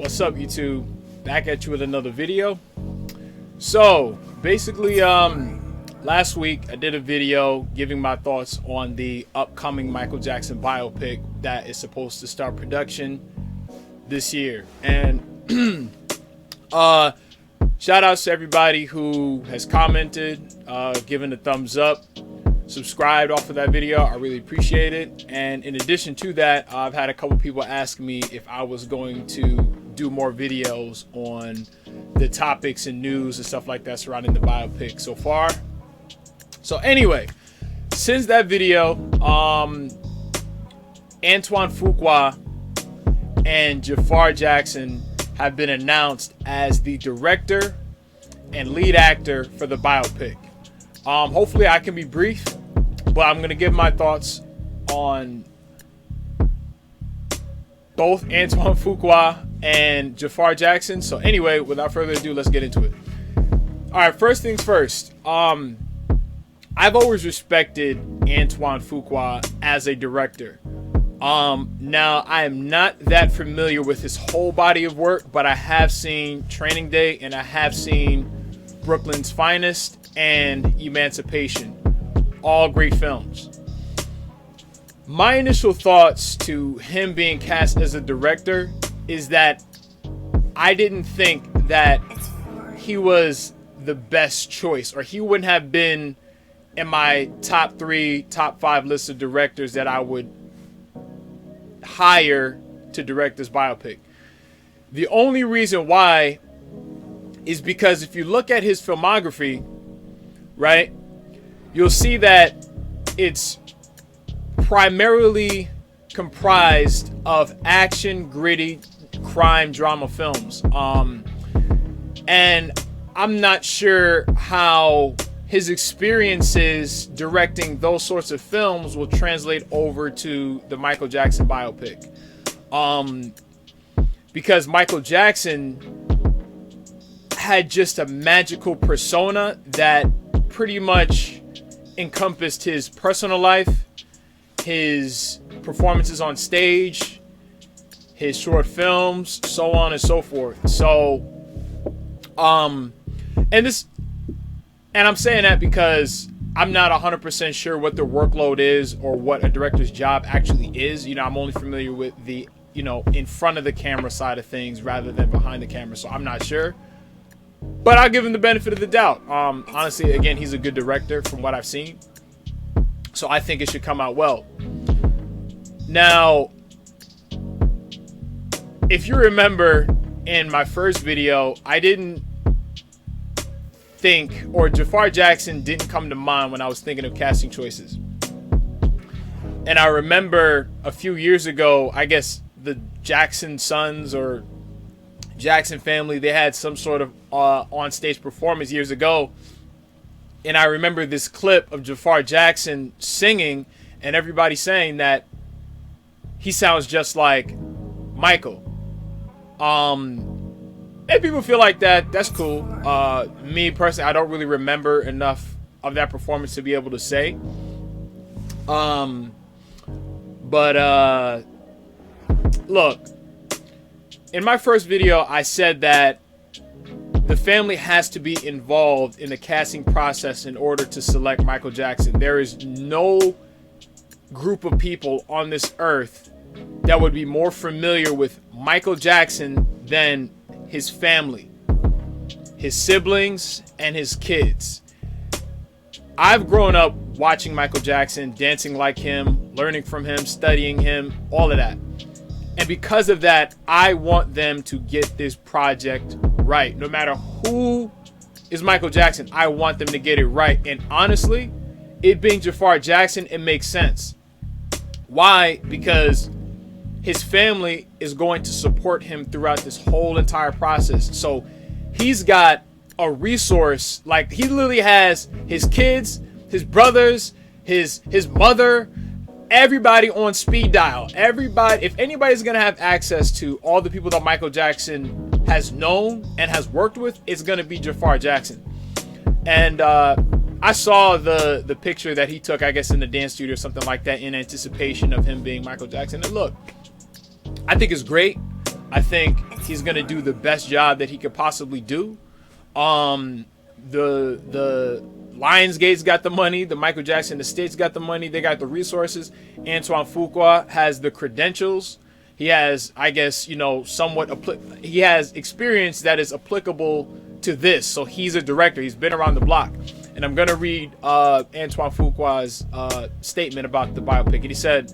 What's up, YouTube? Back at you with another video. So basically, last week I did a video giving my thoughts on the upcoming Michael Jackson biopic that is supposed to start production this year. And shout outs to everybody who has commented, given a thumbs up, subscribed off of that video. I really appreciate it. And in addition to that, I've had a couple people ask me if I was going to do more videos on the topics and news and stuff like that surrounding the biopic so far. So anyway, since that video, Antoine Fuqua and Jafaar Jackson have been announced as the director and lead actor for the biopic. Hopefully I can be brief, but I'm going to give my thoughts on both Antoine Fuqua and Jafaar Jackson. So anyway, without further ado, let's get into it. All right, first things first. I've always respected Antoine Fuqua as a director. Now, I am not that familiar with his whole body of work, but I have seen Training Day and I have seen Brooklyn's Finest and Emancipation. All great films. My initial thoughts to him being cast as a director is that I didn't think that he was the best choice, or he wouldn't have been in my top 3, top 5 list of directors that I would hire to direct this biopic. The only reason why is because if you look at his filmography, right, you'll see that it's primarily comprised of action, gritty, crime drama films. And I'm not sure how his experiences directing those sorts of films will translate over to the Michael Jackson biopic. Because Michael Jackson had just a magical persona that pretty much encompassed his personal life, his performances on stage, his short films, so on and so forth. So, and I'm saying that because I'm not 100% sure what the workload is or what a director's job actually is. You know, I'm only familiar with the, in front of the camera side of things rather than behind the camera. So I'm not sure, but I'll give him the benefit of the doubt. Honestly, again, he's a good director from what I've seen. So I think it should come out well. Now, if you remember in my first video, I didn't think, or Jafaar Jackson didn't come to mind when I was thinking of casting choices. And I remember a few years ago, I guess the Jackson sons or Jackson family, they had some sort of on-stage performance years ago. And I remember this clip of Jafaar Jackson singing and everybody saying that he sounds just like Michael. If people feel like that, that's cool. Me personally, I don't really remember enough of that performance to be able to say. Look, in my first video, I said that the family has to be involved in the casting process in order to select Michael Jackson. There is no group of people on this earth that would be more familiar with Michael Jackson than his family, his siblings, and his kids. I've grown up watching Michael Jackson, dancing like him, learning from him, studying him, all of that. And because of that, I want them to get this project right. No matter who is Michael Jackson, I want them to get it right. And honestly, it being Jafaar Jackson, it makes sense. Why? Because his family is going to support him throughout this whole entire process. So he's got a resource. Like, he literally has his kids, his brothers, his mother, everybody on speed dial. Everybody, if anybody's gonna have access to all the people that Michael Jackson has known and has worked with, it's gonna be Jafaar Jackson. And I saw the picture that he took, I guess in the dance studio or something like that, in anticipation of him being Michael Jackson. And look, I think it's great. I think he's gonna do the best job that he could possibly do. The Lionsgate's got the money. The Michael Jackson Estate's got the money. They got the resources. Antoine Fuqua has the credentials. He has, I guess, he has experience that is applicable to this. So he's a director. He's been around the block. And I'm gonna read Antoine Fuqua's statement about the biopic. And he said,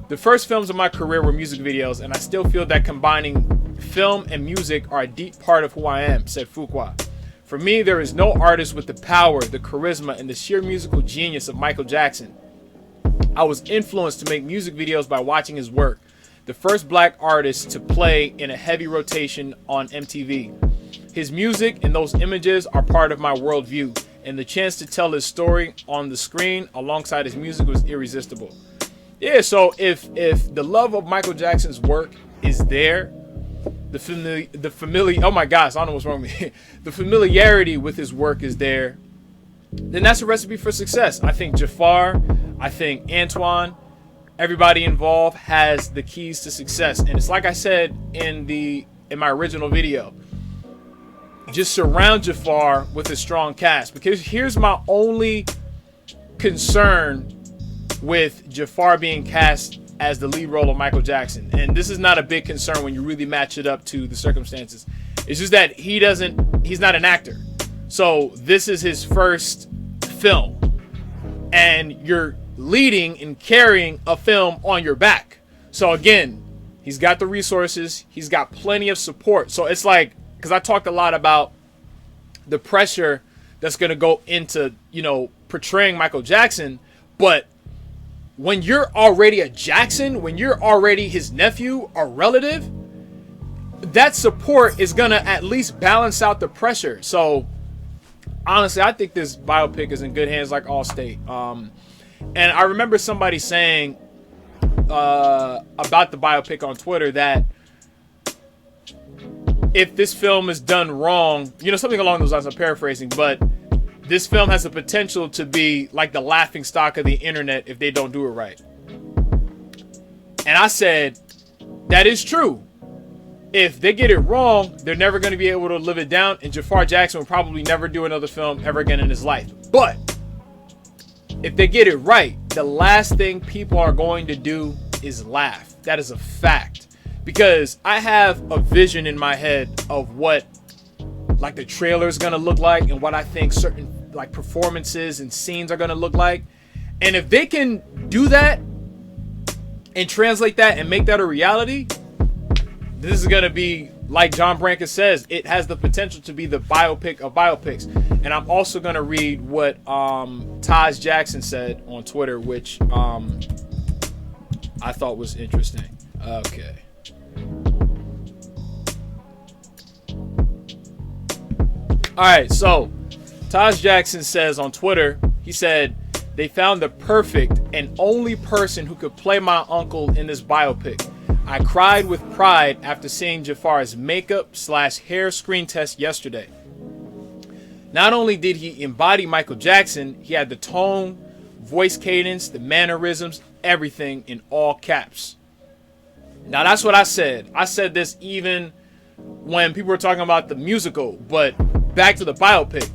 "The first films of my career were music videos, and I still feel that combining film and music are a deep part of who I am," said Fuqua. "For me, there is no artist with the power, the charisma, and the sheer musical genius of Michael Jackson. I was influenced to make music videos by watching his work, the first black artist to play in a heavy rotation on MTV. His music and those images are part of my worldview, and the chance to tell his story on the screen alongside his music was irresistible." Yeah, so if the love of Michael Jackson's work is there, oh my gosh, I don't know what's wrong with me. The familiarity with his work is there, then that's a recipe for success. I think Jafaar, I think Antoine, everybody involved has the keys to success. And it's like I said in my original video, just surround Jafaar with a strong cast. Because here's my only concern with Jafaar being cast as the lead role of Michael Jackson. And this is not a big concern when you really match it up to the circumstances. It's just that he's not an actor. So this is his first film. And you're leading and carrying a film on your back. So again, he's got the resources. He's got plenty of support. So it's like, because I talked a lot about the pressure that's going to go into, portraying Michael Jackson. But when you're already a Jackson, when you're already his nephew or relative, that support is going to at least balance out the pressure. So honestly, I think this biopic is in good hands like Allstate. And I remember somebody saying about the biopic on Twitter that if this film is done wrong, something along those lines, I'm paraphrasing, but this film has the potential to be like the laughing stock of the internet if they don't do it right. And I said, that is true. If they get it wrong, they're never going to be able to live it down, and Jafaar Jackson will probably never do another film ever again in his life. But if they get it right, the last thing people are going to do is laugh. That is a fact. Because I have a vision in my head of what like the trailer is going to look like and what I think certain like performances and scenes are going to look like. And if they can do that and translate that and make that a reality, this is going to be, like John Branca says, it has the potential to be the biopic of biopics. And I'm also going to read what Taj Jackson said on Twitter, which I thought was interesting. Okay. All right, so Taj Jackson says on Twitter, he said, "They found the perfect and only person who could play my uncle in this biopic. I cried with pride after seeing Jafar's makeup/hair screen test yesterday. Not only did he embody Michael Jackson, he had the tone, voice cadence, the mannerisms, everything in all caps." Now that's what I said. I said this even when people were talking about the musical, but back to the biopic.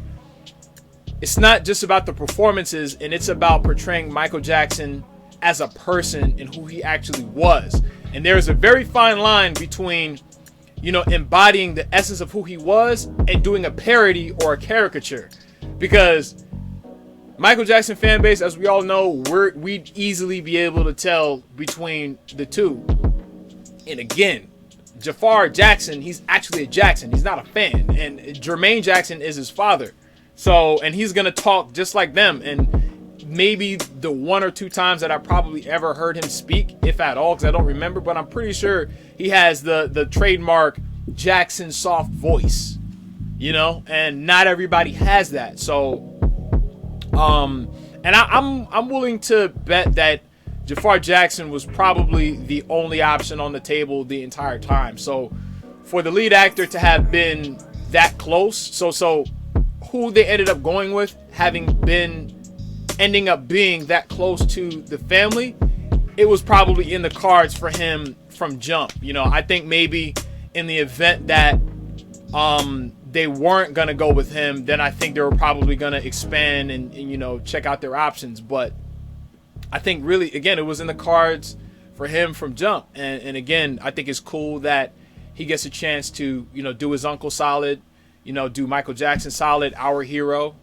It's not just about the performances, and it's about portraying Michael Jackson as a person and who he actually was. And there's a very fine line between, embodying the essence of who he was and doing a parody or a caricature. Because Michael Jackson fan base, as we all know, we'd easily be able to tell between the two. And again, Jafaar Jackson, he's actually a Jackson. He's not a fan. And Jermaine Jackson is his father. So, and he's going to talk just like them. And maybe the one or two times that I probably ever heard him speak, if at all, because I don't remember, but I'm pretty sure he has the trademark Jackson soft voice, and not everybody has that. So, and I'm willing to bet that Jafaar Jackson was probably the only option on the table the entire time. So for the lead actor to have been that close, so who they ended up going with, ending up being that close to the family, it was probably in the cards for him from jump. I think maybe in the event that they weren't gonna go with him, then I think they were probably gonna expand and you know, check out their options. But I think really, again, it was in the cards for him from jump. And again, I think it's cool that he gets a chance to, you know, do his uncle solid, you know, do Michael Jackson solid, our hero,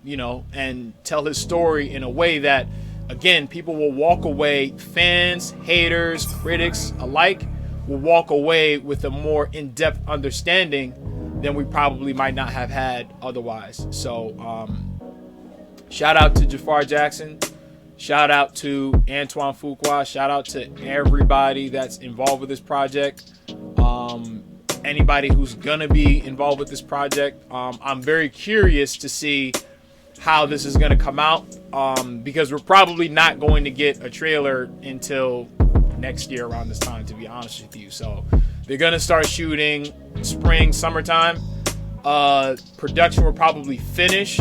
you know, and tell his story in a way that, again, people will walk away, fans, haters, critics alike, will walk away with a more in-depth understanding than we probably might not have had otherwise. So shout out to Jafaar Jackson. Shout out to Antoine Fuqua. Shout out to everybody that's involved with this project. Anybody who's gonna be involved with this project. I'm very curious to see how this is gonna come out, because we're probably not going to get a trailer until next year around this time, to be honest with you. So they're gonna start shooting spring, summertime. Production will probably finish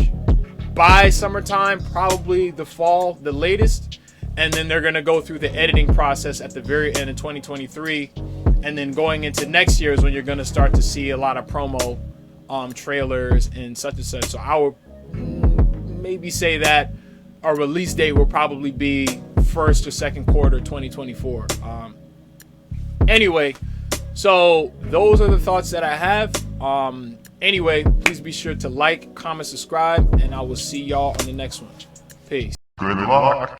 by summertime, probably the fall, the latest. And then they're gonna go through the editing process at the very end of 2023. And then going into next year is when you're gonna start to see a lot of promo trailers and such and such. So I would maybe say that our release date will probably be first or second quarter 2024. Anyway, so those are the thoughts that I have. Anyway, please be sure to like, comment, subscribe, and I will see y'all on the next one. Peace. Good luck.